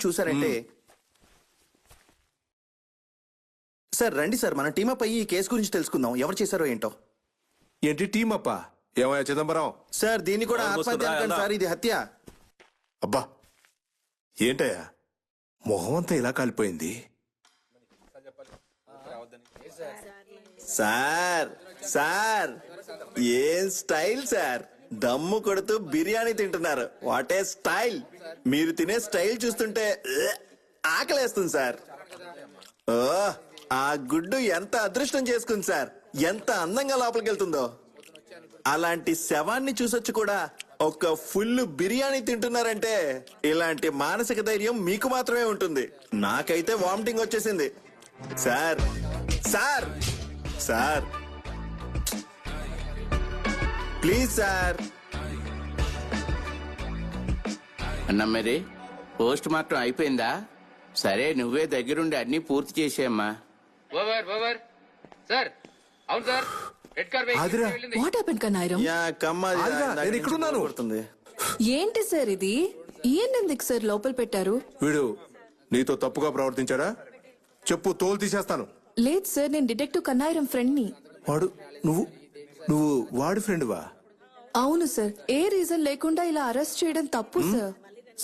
చూసారంటే సార్ రండి సార్ మన టీమప్ అయ్యి ఈ కేసు గురించి తెలుసుకుందాం ఎవరు చేశారో ఏంటో. ఏంటి టీమప్ప? ఏమయ్యా చిదంబరం? సార్ దీన్ని కూడా ఆత్మహత్య అనకండి సార్, ఇది హత్య. అబ్బా ఏంటయ్యా మొహం అంతా ఇలా కాలిపోయింది? సార్ సార్ ఏం స్టైల్ సార్, దమ్ము కొడుతూ బిర్యానీ తింటున్నారు. What a style! మీరు తినే స్టైల్ చూస్తుంటే ఆకలేస్తుంది సార్. ఓ ఆ గుడ్డు ఎంత అదృష్టం చేసుకుంది సార్, ఎంత అందంగా లోపలికి వెళ్తుందో. అలాంటి శవాన్ని చూసొచ్చు కూడా ఒక ఫుల్ బిర్యానీ తింటున్నారంటే ఇలాంటి మానసిక ధైర్యం మీకు మాత్రమే ఉంటుంది. నాకైతే వామిటింగ్ వచ్చేసింది. Sir sir sir please sir. అన్నా మరి పోస్ట్ మార్టం అయిపోయిందా? సరే నువ్వే దగ్గరుండి అన్ని పూర్తి చేసేయమ్మా. Over sir. అవును సార్, రెడ్ కార్ ఆదిరా. What happened Kannayiram? యా కమ్మ నేను ఇక్కడున్నాను. ఏంటి సార్ ఇది? ఈయన ఎందుకు సార్ లోపల పెట్టారు? వీడు నీతో తప్పుగా ప్రవర్తించాడా? చెప్పు, తోలు తీసేస్తాను. లేదు సార్, నేను డిటెక్టివ్ కన్నాయిరం ఫ్రెండ్ ని. వాడు నువ్వు నువ్వు వాడి ఫ్రెండ్వా? అవును సార్, ఏ రీజన్ లేకుండా ఇలా అరెస్ట్ చేయడం తప్పు సార్.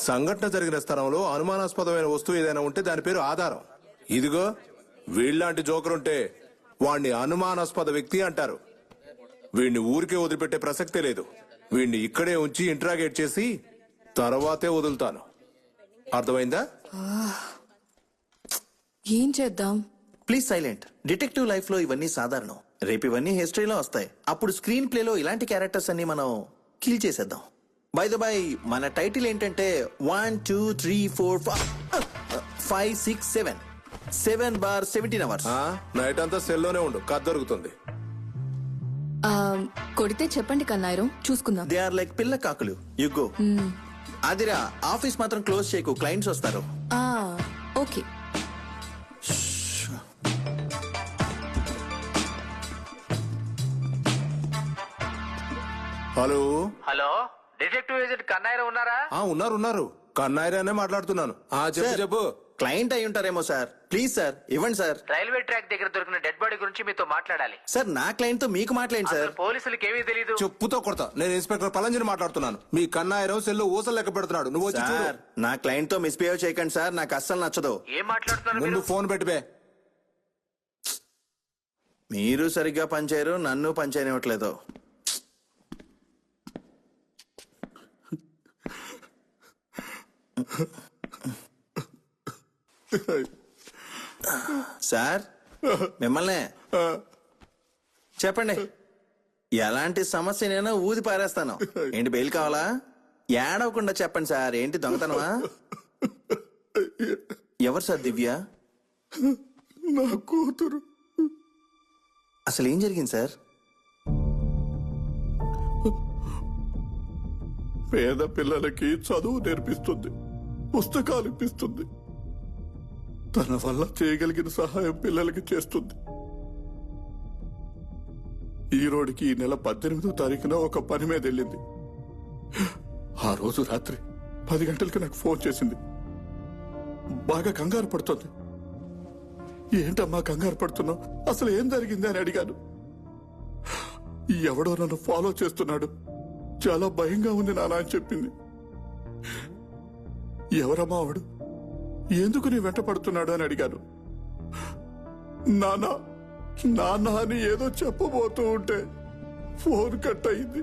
సంఘటన జరిగిన స్థలంలో అనుమానాస్పదమైన వస్తువు ఏదైనా ఉంటే దాని పేరు ఆధారం. ఇదిగో వీళ్ళలాంటి జోకర్ ఉంటే వాణ్ణి అనుమానాస్పద వ్యక్తి అంటారు. వీణ్ణి ఊరికే వదిలిపెట్టే ప్రసక్తే లేదు. వీణ్ణి ఇక్కడే ఉంచి ఇంట్రాగేట్ చేసి తర్వాతే వదులుతాను. అర్థమైందా? ఏం చేద్దాం? Please silent. డిటెక్టివ్ లైఫ్ లో ఇవన్నీ సాధారణం. రేపు ఇవన్నీ హిస్టరీలో వస్తాయి. అప్పుడు స్క్రీన్ ప్లేలో ఇలాంటి క్యారెక్టర్స్ అన్ని మనం కిల్ చేసేద్దాం. బై ద బై మన టైటిల్ ఏంటంటే 1 2 3 4 5 6 7 7 బార్ 17 అవర్స్. నైట్ అంతా సెల్లోనే ఉండు, కథ దొరుకుతుంది. కొడితే చెప్పండి కన్నాయిరం, చూసుకుందాం. దే ఆర్ లైక్ పిల్ల కాకులు. You go. అదిరా, ఆఫీస్ మాత్రం క్లోజ్ చేయకు, క్లయింట్స్ వస్తారు. Okay. Hello hello, detective agent Kannayiram ఉన్నారా? ఉన్నారు. కన్నాయిరానే మాట్లాడుతున్నాను. చెప్పు సార్, చెప్పు. క్లయింట్ అయి ఉంటారేమో సార్. ప్లీజ్ సార్ ఇవ్వండి సార్. రైల్వే ట్రాక్ దగ్గర దొరికిన డెడ్ బాడీ గురించి మీతో మాట్లాడాలి. సార్ నా క్లయింట్ తో మీకు మాట్లాడండి సార్. పోలీసులకి ఏమీ తెలీదు. చెప్పుతో కొడతా. నేను ఇన్స్పెక్టర్ పలంజని మాట్లాడుతున్నాను. మీ కన్నాయిరం సెల్లో ఊసలు లెక్క పెడుతున్నాడు. నువ్వు వచ్చి చూడు. సార్ నా క్లయింట్ తో మిస్బిహేవ్ చేయకండి సార్, నాకు అస్సలు నచ్చదు. ఏం మాట్లాడుతున్నారు ముందు మీరు? ఫోన్ పెట్టిపే. మీరు సరిగ్గా పనిచేయరు, నన్ను పనిచేయనివ్వట్లేదు. సార్ మిమ్మల్ని చెప్పండి, ఎలాంటి సమస్యనైనా ఊది పారేస్తాను. ఏంటి బెయిల్ కావాలా? ఏడవకుండా చెప్పండి సార్. ఏంటి దొంగతనమా? ఎవరు సార్ దివ్య? నా కూతురు. అసలు ఏం జరిగింది సార్? పేద పిల్లలకి చదువు నేర్పిస్తుంది, పుస్తకాలు ఇప్పిస్తుంది, తన వల్ల చేయగలిగిన సహాయం పిల్లలకి చేస్తుంది. ఈ రోడ్డుకి ఈ నెల 18వ తారీఖున ఒక పని మీద వెళ్ళింది. ఆ రోజు రాత్రి 10 గంటలకి నాకు ఫోన్ చేసింది. బాగా కంగారు పడుతుంది. ఏంటమ్మా కంగారు పడుతున్నావు, అసలు ఏం జరిగింది అని అడిగాను. ఎవడో నన్ను ఫాలో చేస్తున్నాడు, చాలా భయంగా ఉంది నాన్న అని చెప్పింది. ఎవరమ్మా వాడు, ఎందుకు నీ వెంట పడుతున్నాడు అని అడిగాను. నానా నాన్న అని ఏదో చెప్పబోతూ ఉంటే ఫోన్ కట్ అయింది.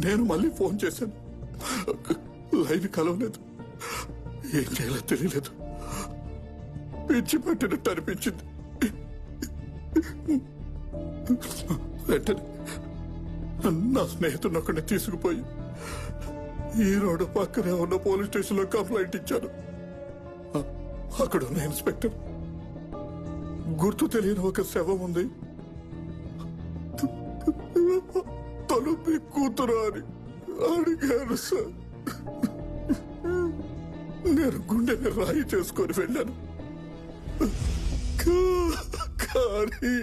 నేను మళ్ళీ ఫోన్ చేశాను, లైన్ కలవలేదు. ఏం చేయాలో తెలియలేదు, పిచ్చి పట్టినట్టు అనిపించింది. వెంటనే నా స్నేహితుడిని ఒకరిని తీసుకుపోయి ఈ రోడ్డు పక్కనే ఉన్న పోలీస్ స్టేషన్ లో కంప్లైంట్ ఇచ్చాను. అక్కడ ఉన్న ఇన్స్పెక్టర్ గుర్తు తెలియని ఒక శవం ఉంది, తను మీ కూతురు అని అడిగాను సార్. నేను గుండెని రాయి చేసుకొని వెళ్ళాను. కానీ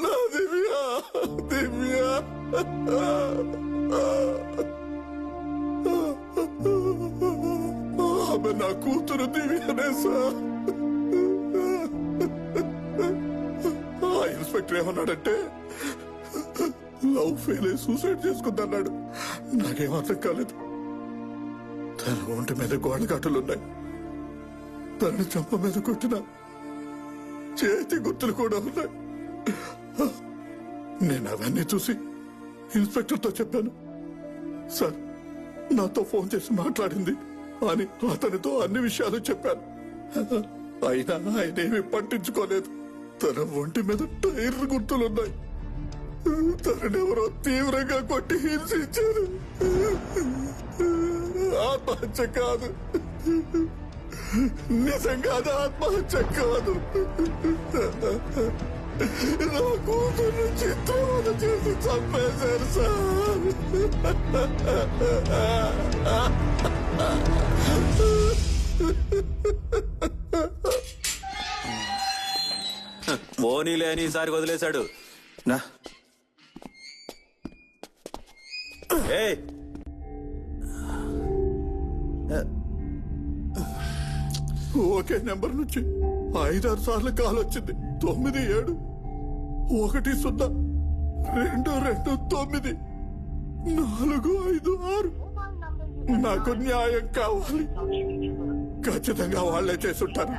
నా దివ్య ఆమె నా కూతురు దివ్యనే సార్. ఆ ఇన్స్పెక్టర్ ఏమన్నాడంటే లవ్ ఫెయిల్ అయి సూసైడ్ చేసుకుందన్నాడు. నాకేం అర్థం కాలేదు. తన ఒంటి మీద గోడగాటులున్నాయి. తనని చంప మీద కొట్టిన చేతి గుర్తులు కూడా ఉన్నాయి. నేను అవన్నీ చూసి ఇన్స్పెక్టర్తో చెప్పాను. సార్, నాతో ఫోన్ చేసి మాట్లాడింది అని అతనితో అన్ని విషయాలు చెప్పాను. అయినా ఆయన ఏమీ పట్టించుకోలేదు. తన ఒంటి మీద టైర్ గుర్తులున్నాయి. తననెవరో తీవ్రంగా కొట్టి హింసించారు. ఆత్మహత్య కాదు, నిజంగా అది ఆత్మహత్య కాదు. నా కూతురు చిత్రవద చేసి చంపేశారు సార్. పోనీలే అని ఈసారి వదిలేశాడు. నా ఏయ్, ఒకే నెంబర్ నుంచి 5-6 సార్లు కాల్ వచ్చింది. 97-229-456. నాకు న్యాయం కావాలి. ఖచ్చితంగా వాళ్లే చేసుంటారు.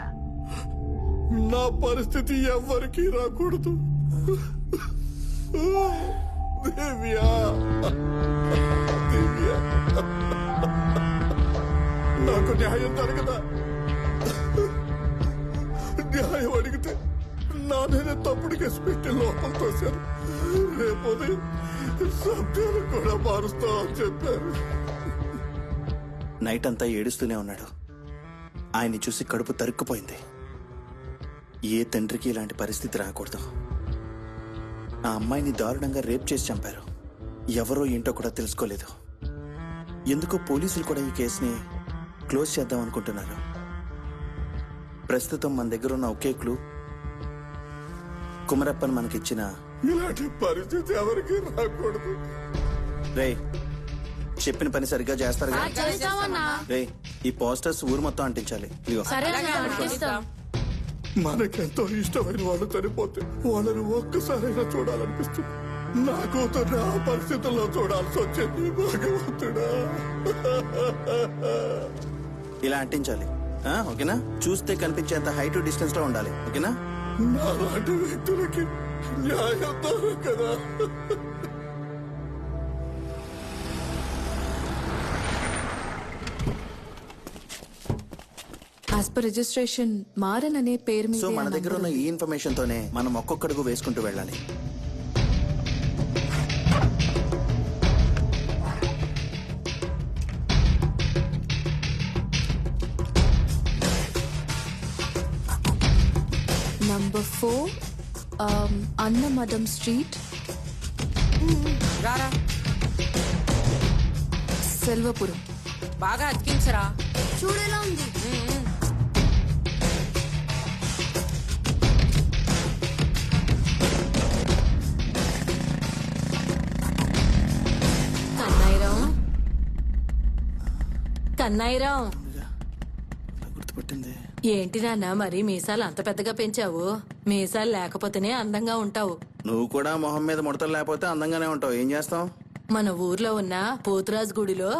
నా పరిస్థితి ఎవ్వరికీ రాకూడదు. దివ్య, దివ్య, నాకు న్యాయం జరగదా? న్యాయం అడిగితే నానే తప్పుడు కేసు పెట్టి లోపల తోశారు. రేపు సభ్యులు కూడా మారుస్తా అని చెప్పారు. నైట్ అంతా ఏడుస్తూనే ఉన్నాడు. ఆయన్ని చూసి కడుపు తరుక్కుపోయింది. ఏ తండ్రికి ఇలాంటి పరిస్థితి రాకూడదు. ఆ అమ్మాయిని దారుణంగా రేప్ చేసి చంపారు. ఎవరో ఏంటో కూడా తెలుసుకోలేదు. ఎందుకో పోలీసులు కూడా ఈ కేసుని క్లోజ్ చేద్దాం అనుకుంటున్నారు. ప్రస్తుతం మన దగ్గర ఉన్న ఒకే క్లూ కుమరప్పన్ మనకిచ్చిన ఇలాంటి పరిస్థితి ఎవరికి రాకూడదు. రే, చెప్పిన పని సరిగ్గా చేస్తారు కదా? రే, ఈ పోస్టర్స్ ఊరు మొత్తం అంటించాలి. ఇదిగో. మనకెంతో ఇష్టమైన వాళ్ళు చనిపోతే వాళ్ళని ఒక్కసారైనా చూడాలనిపిస్తుంది. నా కూతురు ఆ పరిస్థితుల్లో చూడాల్సి వచ్చింది. భగవంతుడా, ఇలా అంటించాలి. ఓకేనా? చూస్తే కనిపించేంత హైట్ డిస్టెన్స్ లో ఉండాలి. ఓకేనా? నాలాంటి వ్యక్తులకి న్యాయం దొరకదా? యాజ్ పర్ రిజిస్ట్రేషన్ మారన్ అనే పేరు మీద సో మన దగ్గర ఉన్న ఈ ఇన్ఫర్మేషన్ తోనే మనం ఒక్కొక్కడుగు వేసుకుంటూ వెళ్ళాలి. నంబర్ 4 అన్నమదం స్ట్రీట్, రారా సెల్వపురం. బాగా అతికించరా. చూడేలా ఉంది. కన్నైరం, గుర్తుపట్టింది. ఏంటి నాన్న మరి మీసాలు అంత పెద్దగా పెంచావు? మీసాలు లేకపోతేనే అందంగా ఉంటావు. నువ్వు కూడా మొహం మీద ముడతలు లేకపోతే అందంగానే ఉంటావు. ఏం చేస్తాం? మన ఊర్లో ఉన్న పోతురాజు గుడిలో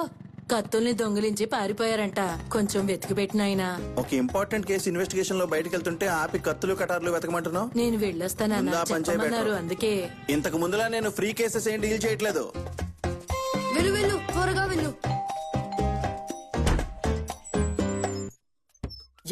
కత్తుల్ని దొంగిలించి పారిపోయారంట. కొంచెం వెతికి పెట్టినాయనా. ఒక ఇంపార్టెంట్ కేసు ఇన్వెస్టిగేషన్ లో బయటకు వెళ్తుంటే ఆపి కత్తులు కటార్లు వెతకమంటున్నావు. నేను వెళ్ళొస్తానన్నా ముందా పని చేయబెట్టరు. చెప్పమన్నారు, అందుకే. ఇంతకు ముందులా నేను ఫ్రీ కేసెస్ ఏం డీల్ చేయట్లేదు. వెళ్ళు వెళ్ళు, త్వరగా వెళ్ళు.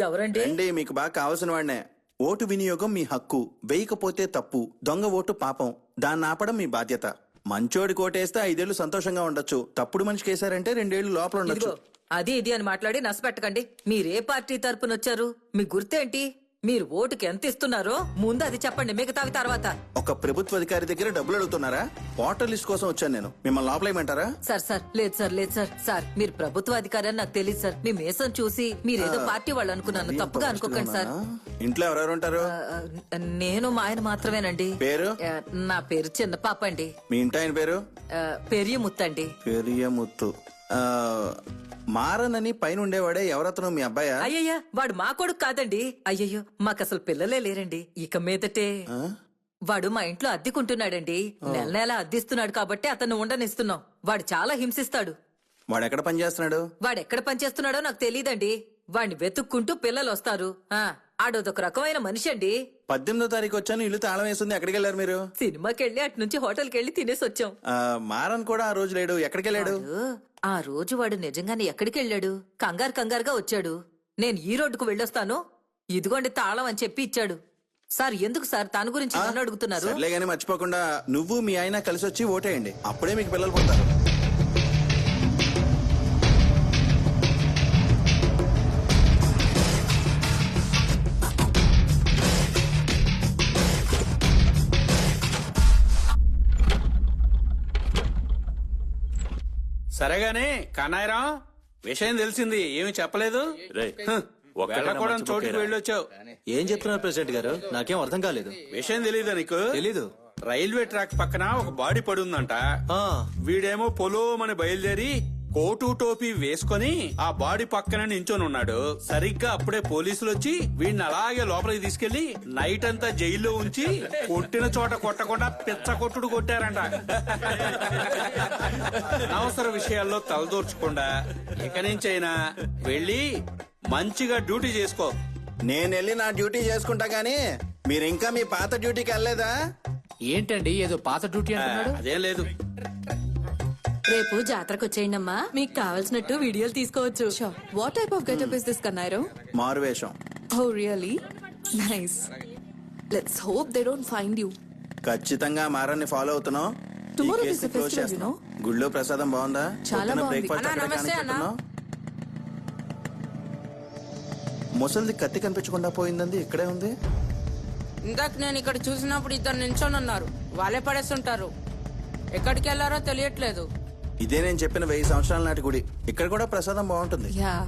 ఎవరండి? రండి, మీకు బాగా కావాల్సిన వాడినే. ఓటు వినియోగం మీ హక్కు. వేయకపోతే తప్పు. దొంగ ఓటు పాపం. దాన్ని ఆపడం మీ బాధ్యత. మంచోడి కోటేస్తే 5 ఏళ్లు సంతోషంగా ఉండొచ్చు. తప్పుడు మనిషికి వేసారంటే 2 ఏళ్లు లోపల ఉండొచ్చు. ఇదిగో, అది ఇది అని మాట్లాడి నష్టపెట్టకండి. మీరే పార్టీ తరపున వచ్చారు? మీ గుర్తేంటి? మీరు ఓటుకి ఎంత ఇస్తున్నారో ముందు అది చెప్పండి, మిగతావి తర్వాత. ఒక ప్రభుత్వ అధికారి దగ్గర డబ్బులు అడుగుతున్నారా? ఓటర్ లిస్ట్ కోసం వచ్చాను నేను. మిమ్మల్ని లోపలేయమంటారా? సార్ లేదు సార్, లేదు సార్. సార్, మీరు ప్రభుత్వ అధికారి అని నాకు తెలియదు సార్. మీ మేసం చూసి మీరేదో పార్టీ వాళ్ళు అనుకున్నాను. తప్పుగా అనుకోకండి సార్. ఇంట్లో ఎవరెవరు ఉంటారు? నేను మా ఆయన మాత్రమేనండి. పేరు? నా పేరు చిన్న పాప అండి. మీ ఇంటి ఆయన పేరు? పెరియముత్తండి. పెరియముత్తు. మారనని పైన ఉండేవాడే ఎవరతను మీ అబ్బాయా అయ్యయ్యా వాడు మా కొడుకు కాదండి. అయ్యయ్యో మాకు అసలు పిల్లలే లేరండి. ఇక మీదటే వాడు మా ఇంట్లో అద్దెకుంటున్నాడండి. నెల నెల అద్దిస్తున్నాడు కాబట్టి అతను ఉండనిస్తున్నాం. వాడు చాలా హింసిస్తాడు. వాడు ఎక్కడ పని చేస్తున్నాడు వాడెక్కడ పనిచేస్తున్నాడో నాకు తెలియదండి. వాడిని వెతుక్కుంటూ పిల్లలు వస్తారు. ఆడోదొక రకమైన మనిషి అండి. 18వ తారీఖు వచ్చాను, ఇల్లు తాళం వేస్తుంది. ఎక్కడికి వెళ్ళారు మీరు? సినిమాకి వెళ్ళి అటు నుంచి హోటల్కి వెళ్ళి తినేసి వచ్చాం. మారన్ కూడా ఆ రోజు లేడు. ఎక్కడికి వెళ్ళాడు? ఆ రోజు వాడు నిజంగానే ఎక్కడికి వెళ్ళాడు? కంగారుగా వచ్చాడు. నేను ఈ రోడ్డుకు వెళ్ళొస్తాను, ఇదిగోండి తాళం అని చెప్పి ఇచ్చాడు. సార్ ఎందుకు సార్ తన గురించి నన్ను అడుగుతున్నారు? సర్లే గానీ మర్చిపోకుండా నువ్వు మీ ఆయన కలిసి వచ్చి ఓటేయండి. అప్పుడే మీకు పిల్లలు పుడతారు. సరేగానే కన్నాయరం, విషయం తెలిసింది, ఏమి చెప్పలేదు. వెళ్ళకూడని చోటుకి వెళ్ళొచ్చావు. ఏం చెప్తున్నారు ప్రెసిడెంట్ గారు? నాకేం అర్థం కాలేదు. విషయం తెలీదా నీకు? తెలీదు. రైల్వే ట్రాక్ పక్కన ఒక బాడీ పడి ఉందంట. వీడేమో పొలోమని బయలుదేరి కోటు టోపీ వేసుకొని ఆ బాడీ పక్కన నించొని ఉన్నాడు. సరిగ్గా అప్పుడే పోలీసులు వచ్చి వీడిని అలాగే లోపలికి తీసుకెళ్లి నైట్ అంతా జైల్లో ఉంచి కొట్టిన చోట కొట్టకుండా పిచ్చ కొట్టుడు కొట్టారంట. అనవసర విషయాల్లో తలదూర్చకుండా ఇక నుంచైనా వెళ్ళి మంచిగా డ్యూటీ చేసుకో. నేను వెళ్ళి నా డ్యూటీ చేసుకుంటా గానీ మీరు ఇంకా మీ పాత డ్యూటీకి వెళ్ళలేదా? ఏంటండి ఏదో పాత డ్యూటీ అంటున్నాడు? అదేం లేదు. రేపు జాతరకు వచ్చేయండమ్మా, మీకు కావలసినట్టు వీడియోలు తీసుకోవచ్చు. Sure. What type of getup is this, Kanairo? మారువేషం. Oh, really? Nice. Let's hope they don't find you. ఖచ్చితంగా మారన్ని ఫాలో అవుతున్నావు. Tomorrow is a festival, you know? గుళ్ళో ప్రసాదం బాగుందా? చాలా బాగుంది. బ్రేక్ఫాస్ట్ అన్నా, నమస్తే అన్నా. ముసలిది కత్తి కనిపించకుండా పోయిందండి, ఇక్కడే ఉంది. ఇందాక నేను ఇక్కడ చూసినప్పుడు ఇద్దరు నిల్చొని ఉన్నారు. వాళ్ళే పడేస్తుంటారు. ఎక్కడికి వెళ్లారో తెలియట్లేదు. ఇదే నేను చెప్పిన 1000 సంవత్సరాల నాటి గుడి. ఇక్కడ కూడా ప్రసాదం బాగుంటుంది. Yeah.